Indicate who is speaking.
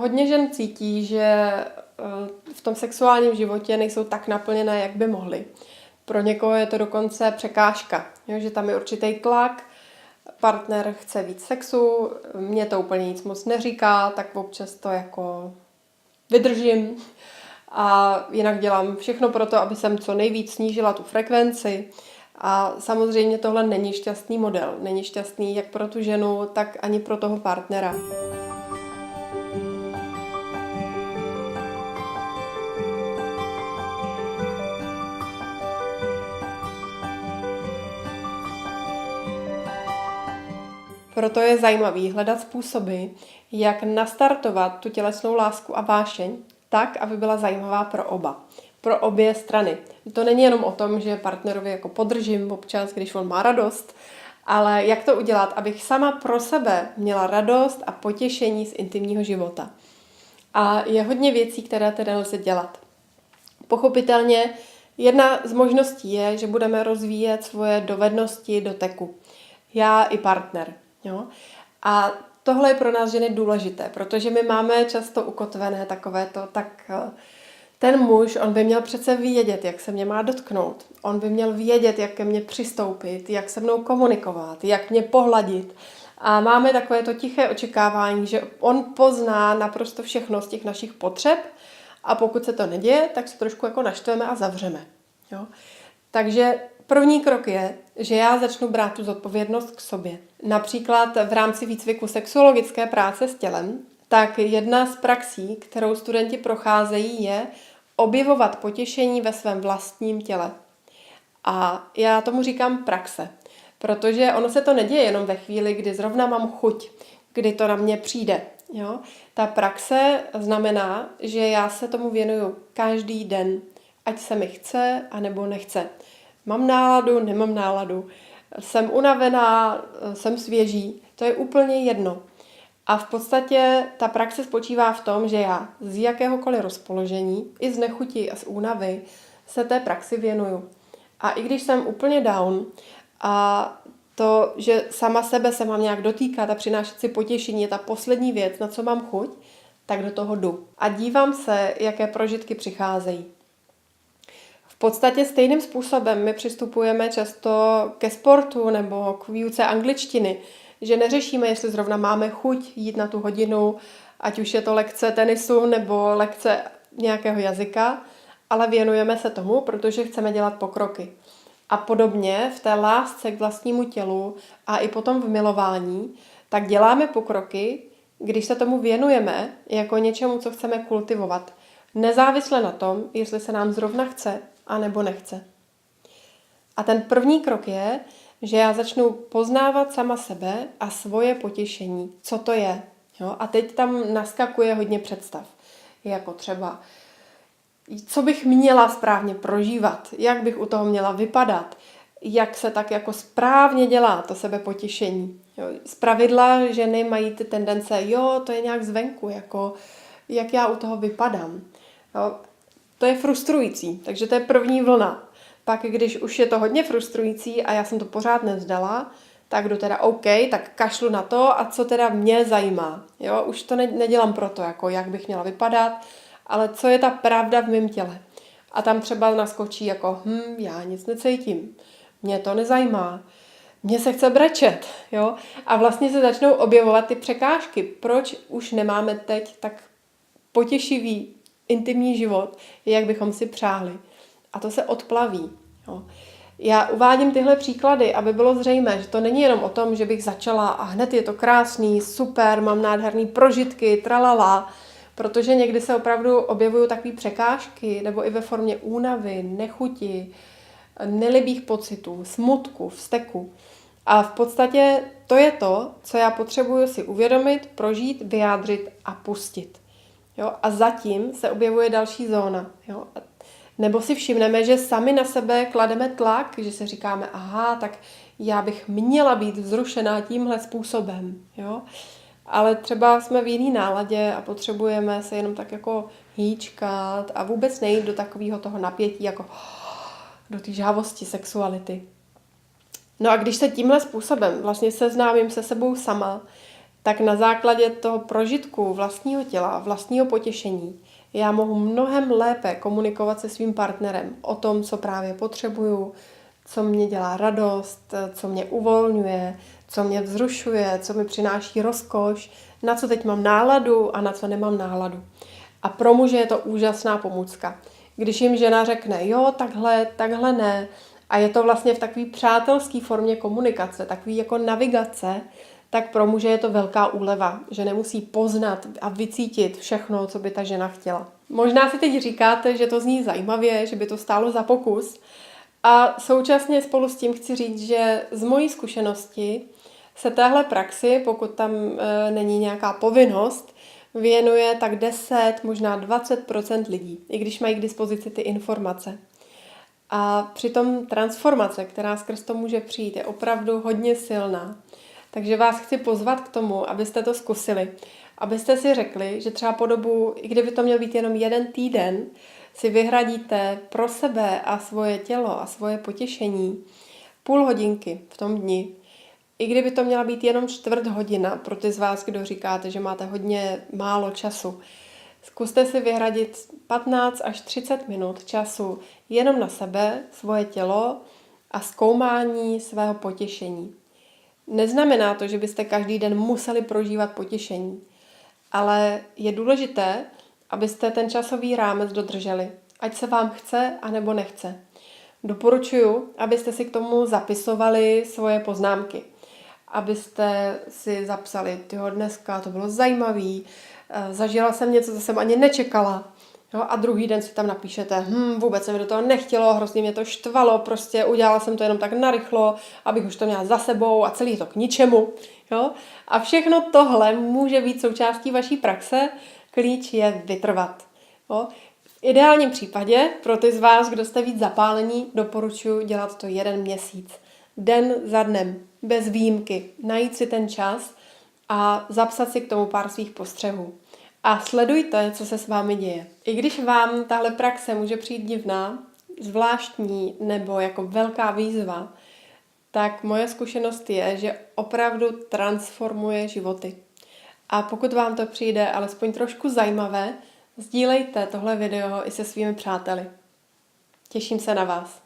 Speaker 1: hodně žen cítí, že v tom sexuálním životě nejsou tak naplněné, jak by mohly. Pro někoho je to dokonce překážka, jo, že tam je určitý tlak, partner chce víc sexu, mě to úplně nic moc neříká, tak občas to jako vydržím a jinak dělám všechno pro to, aby jsem co nejvíc snížila tu frekvenci. A samozřejmě tohle není šťastný model. Není šťastný jak pro tu ženu, tak ani pro toho partnera. Proto je zajímavý hledat způsoby, jak nastartovat tu tělesnou lásku a vášeň tak, aby byla zajímavá pro oba. Pro obě strany. To není jenom o tom, že partnerovi jako podržím občas, když on má radost, ale jak to udělat, abych sama pro sebe měla radost a potěšení z intimního života. A je hodně věcí, které teda lze dělat. Pochopitelně jedna z možností je, že budeme rozvíjet svoje dovednosti doteku. Já i partner. Jo? A tohle je pro nás ženy důležité, protože my máme často ukotvené takovéto, tak ten muž, on by měl přece vědět, jak se mě má dotknout. On by měl vědět, jak ke mně přistoupit, jak se mnou komunikovat, jak mě pohladit. A máme takové to tiché očekávání, že on pozná naprosto všechno z těch našich potřeb a pokud se to neděje, tak se trošku jako naštveme a zavřeme. Jo? Takže první krok je, že já začnu brát tu zodpovědnost k sobě. Například v rámci výcviku sexuologické práce s tělem, tak jedna z praxí, kterou studenti procházejí, je objevovat potěšení ve svém vlastním těle. A já tomu říkám praxe, protože ono se to neděje jenom ve chvíli, kdy zrovna mám chuť, kdy to na mě přijde. Jo? Ta praxe znamená, že já se tomu věnuju každý den, ať se mi chce, anebo nechce. Mám náladu, nemám náladu, jsem unavená, jsem svěží, to je úplně jedno. A v podstatě ta praxe spočívá v tom, že já z jakéhokoliv rozpoložení, i z nechuti a z únavy, se té praxi věnuju. A i když jsem úplně down a to, že sama sebe se mám nějak dotýkat a přinášet si potěšení je ta poslední věc, na co mám chuť, tak do toho jdu. A dívám se, jaké prožitky přicházejí. V podstatě stejným způsobem my přistupujeme často ke sportu nebo k výuce angličtiny, že neřešíme, jestli zrovna máme chuť jít na tu hodinu, ať už je to lekce tenisu nebo lekce nějakého jazyka, ale věnujeme se tomu, protože chceme dělat pokroky. A podobně v té lásce k vlastnímu tělu a i potom v milování, tak děláme pokroky, když se tomu věnujeme jako něčemu, co chceme kultivovat. Nezávisle na tom, jestli se nám zrovna chce, a nebo nechce. A ten první krok je, že já začnu poznávat sama sebe a svoje potěšení. Co to je? Jo? A teď tam naskakuje hodně představ. Jako třeba, co bych měla správně prožívat, jak bych u toho měla vypadat, jak se tak jako správně dělá to sebepotěšení. Jo? Zpravidla ženy mají ty tendence, jo, to je nějak zvenku, jako jak já u toho vypadám. Jo? To je frustrující, takže to je první vlna. Pak, když už je to hodně frustrující a já jsem to pořád nevzdala, tak jdu teda OK, tak kašlu na to a co teda mě zajímá. Jo? Už to nedělám proto, jako jak bych měla vypadat, ale co je ta pravda v mém těle. A tam třeba naskočí jako, já nic necítím, mě to nezajímá, mně se chce brečet. Jo? A vlastně se začnou objevovat ty překážky, proč už nemáme teď tak potěšivý intimní život, jak bychom si přáli. A to se odplaví. Jo. Já uvádím tyhle příklady, aby bylo zřejmé, že to není jenom o tom, že bych začala a hned je to krásný, super, mám nádherný prožitky, tralala, protože někdy se opravdu objevují takové překážky, nebo i ve formě únavy, nechuti, nelibých pocitů, smutku, vzteku. A v podstatě to je to, co já potřebuji si uvědomit, prožít, vyjádřit a pustit. Jo? A zatím se objevuje další zóna. Jo? Nebo si všimneme, že sami na sebe klademe tlak, že si říkáme, aha, tak já bych měla být vzrušená tímhle způsobem. Jo? Ale třeba jsme v jiný náladě a potřebujeme se jenom tak jako hýčkat a vůbec nejít do takového toho napětí, jako do té žávosti sexuality. No a když se tímhle způsobem vlastně seznámím se sebou sama, tak na základě toho prožitku vlastního těla, vlastního potěšení, já mohu mnohem lépe komunikovat se svým partnerem o tom, co právě potřebuju, co mě dělá radost, co mě uvolňuje, co mě vzrušuje, co mi přináší rozkoš, na co teď mám náladu a na co nemám náladu. A pro muže je to úžasná pomůcka. Když jim žena řekne, jo, takhle ne, a je to vlastně v takové přátelské formě komunikace, takový jako navigace, tak pro muže je to velká úleva, že nemusí poznat a vycítit všechno, co by ta žena chtěla. Možná si teď říkáte, že to zní zajímavě, že by to stálo za pokus, a současně spolu s tím chci říct, že z mojí zkušenosti se téhle praxi, pokud tam není nějaká povinnost, věnuje tak 10, možná 20% lidí, i když mají k dispozici ty informace. A přitom transformace, která skrz to může přijít, je opravdu hodně silná. Takže vás chci pozvat k tomu, abyste to zkusili. Abyste si řekli, že třeba po dobu, i kdyby to měl být jenom 1 týden, si vyhradíte pro sebe a svoje tělo a svoje potěšení půl hodinky v tom dni. I kdyby to měla být jenom 1/4 hodina pro ty z vás, kdo říkáte, že máte hodně málo času. Zkuste si vyhradit 15 až 30 minut času jenom na sebe, svoje tělo a zkoumání svého potěšení. Neznamená to, že byste každý den museli prožívat potěšení, ale je důležité, abyste ten časový rámec dodrželi, ať se vám chce, anebo nechce. Doporučuji, abyste si k tomu zapisovali svoje poznámky. Abyste si zapsali, dneska to bylo zajímavý, zažila jsem něco, co jsem ani nečekala. Jo, a druhý den si tam napíšete, vůbec se mi do toho nechtělo, hrozně mě to štvalo, prostě udělala jsem to jenom tak narychlo, abych už to měla za sebou a celý je to k ničemu. Jo? A všechno tohle může být součástí vaší praxe, klíč je vytrvat. Jo? V ideálním případě, pro ty z vás, kdo jste víc zapálení, doporučuji dělat to 1 měsíc. Den za dnem, bez výjimky, najít si ten čas a zapsat si k tomu pár svých postřehů. A sledujte, co se s vámi děje. I když vám tahle praxe může přijít divná, zvláštní nebo jako velká výzva, tak moje zkušenost je, že opravdu transformuje životy. A pokud vám to přijde alespoň trošku zajímavé, sdílejte tohle video i se svými přáteli. Těším se na vás.